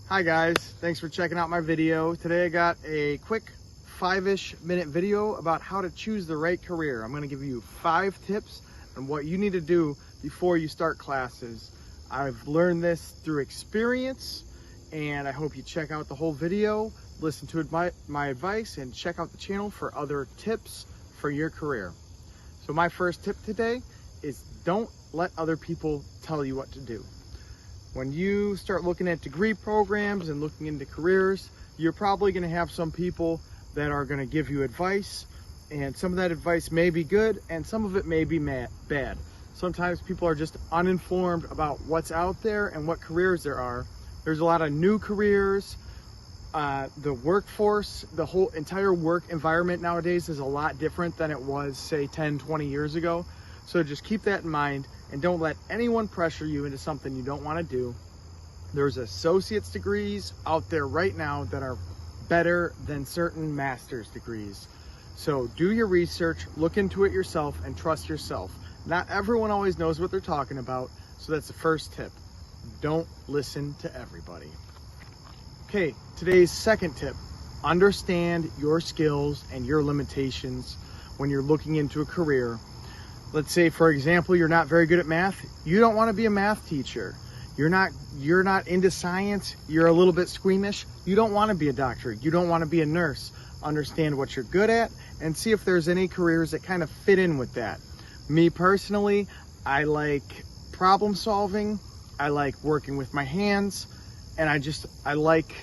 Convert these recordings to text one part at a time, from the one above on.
Hi guys, thanks for checking out my video. Today I got a quick 5-ish minute video about how to choose the right career. I'm going to give you 5 tips on what you need to do before you start classes. I've learned this through experience, and I hope you check out the whole video, listen to my advice, and check out the channel for other tips for your career. So my first tip today is don't let other people tell you what to do. When you start looking at degree programs and looking into careers, you're probably going to have some people that are going to give you advice, and some of that advice may be good and some of it may be bad. Sometimes people are just uninformed about what's out there and what careers there are. There's a lot of new careers. The workforce, the whole entire work environment nowadays is a lot different than it was, say, 10, 20 years ago. So just keep that in mind and don't let anyone pressure you into something you don't want to do. There's associate's degrees out there right now that are better than certain master's degrees. So do your research, look into it yourself, and trust yourself. Not everyone always knows what they're talking about, so that's the first tip. Don't listen to everybody. Okay, today's second tip. Understand your skills and your limitations when you're looking into a career. Let's say, for example, you're not very good at math. You don't want to be a math teacher. You're not into science. You're a little bit squeamish. You don't want to be a doctor. You don't want to be a nurse. Understand what you're good at and see if there's any careers that kind of fit in with that. Me personally, I like problem solving. I like working with my hands, and I like,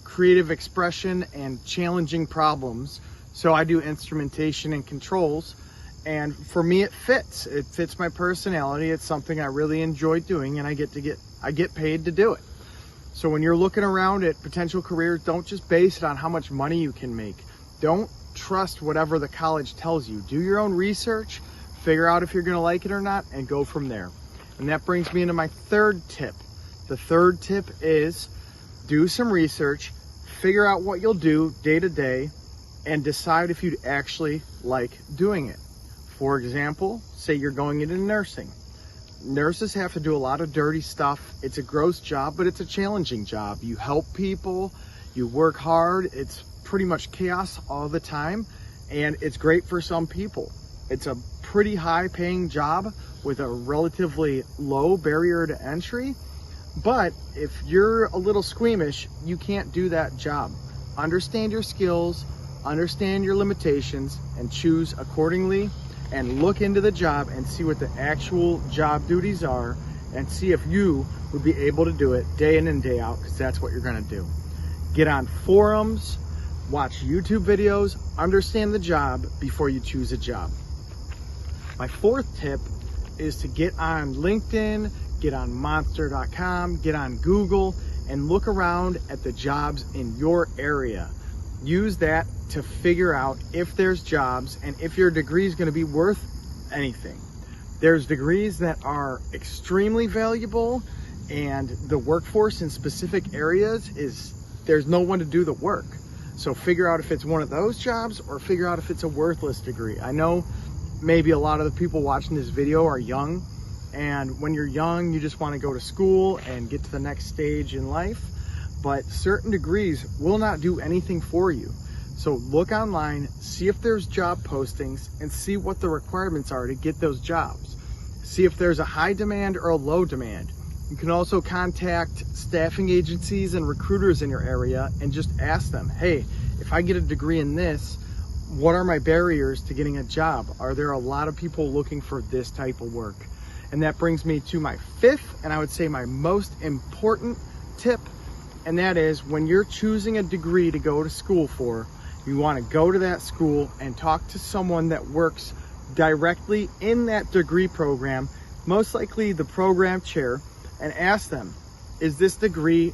creative expression and challenging problems. So I do instrumentation and controls. And for me, it fits my personality. It's something I really enjoy doing, and I get paid to do it. So when you're looking around at potential careers, don't just base it on how much money you can make. Don't trust whatever the college tells you. Do your own research, figure out if you're going to like it or not, and go from there. And that brings me into my third tip. The third tip is do some research, figure out what you'll do day to day, and decide if you'd actually like doing it. For example, say you're going into nursing. Nurses have to do a lot of dirty stuff. It's a gross job, but it's a challenging job. You help people, you work hard. It's pretty much chaos all the time, and it's great for some people. It's a pretty high paying job with a relatively low barrier to entry. But if you're a little squeamish, you can't do that job. Understand your skills, understand your limitations, and choose accordingly. And look into the job and see what the actual job duties are, and see if you would be able to do it day in and day out, because that's what you're going to do. Get on forums, watch YouTube videos, understand the job before you choose a job. My fourth tip is to get on LinkedIn, get on Monster.com, get on Google, and look around at the jobs in your area. Use that to figure out if there's jobs and if your degree is going to be worth anything. There's degrees that are extremely valuable, and the workforce in specific areas there's no one to do the work. So figure out if it's one of those jobs or figure out if it's a worthless degree. I know maybe a lot of the people watching this video are young, and when you're young, you just want to go to school and get to the next stage in life. But certain degrees will not do anything for you. So look online, see if there's job postings, and see what the requirements are to get those jobs. See if there's a high demand or a low demand. You can also contact staffing agencies and recruiters in your area and just ask them, hey, if I get a degree in this, what are my barriers to getting a job? Are there a lot of people looking for this type of work? And that brings me to my fifth, and I would say my most important tip. And that is, when you're choosing a degree to go to school for, you want to go to that school and talk to someone that works directly in that degree program, most likely the program chair, and ask them, is this degree,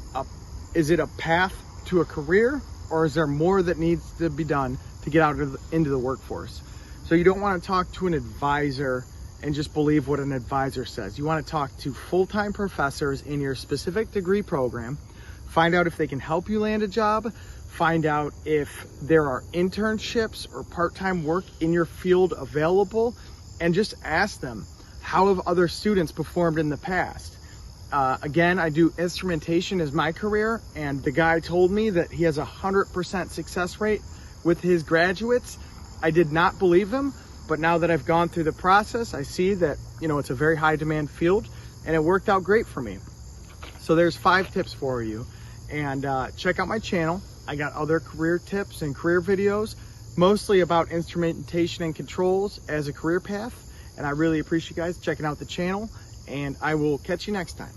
is it a path to a career, or is there more that needs to be done to get out into the workforce? So you don't want to talk to an advisor and just believe what an advisor says. You want to talk to full-time professors in your specific degree program. Find out if they can help you land a job. Find out if there are internships or part-time work in your field available, and just ask them, how have other students performed in the past? Again, I do instrumentation as my career, and the guy told me that he has 100% success rate with his graduates. I did not believe him, but now that I've gone through the process, I see that, you know, it's a very high demand field, and it worked out great for me. So there's 5 tips for you, and check out my channel. I got other career tips and career videos, mostly about instrumentation and controls as a career path. And I really appreciate you guys checking out the channel, and I will catch you next time.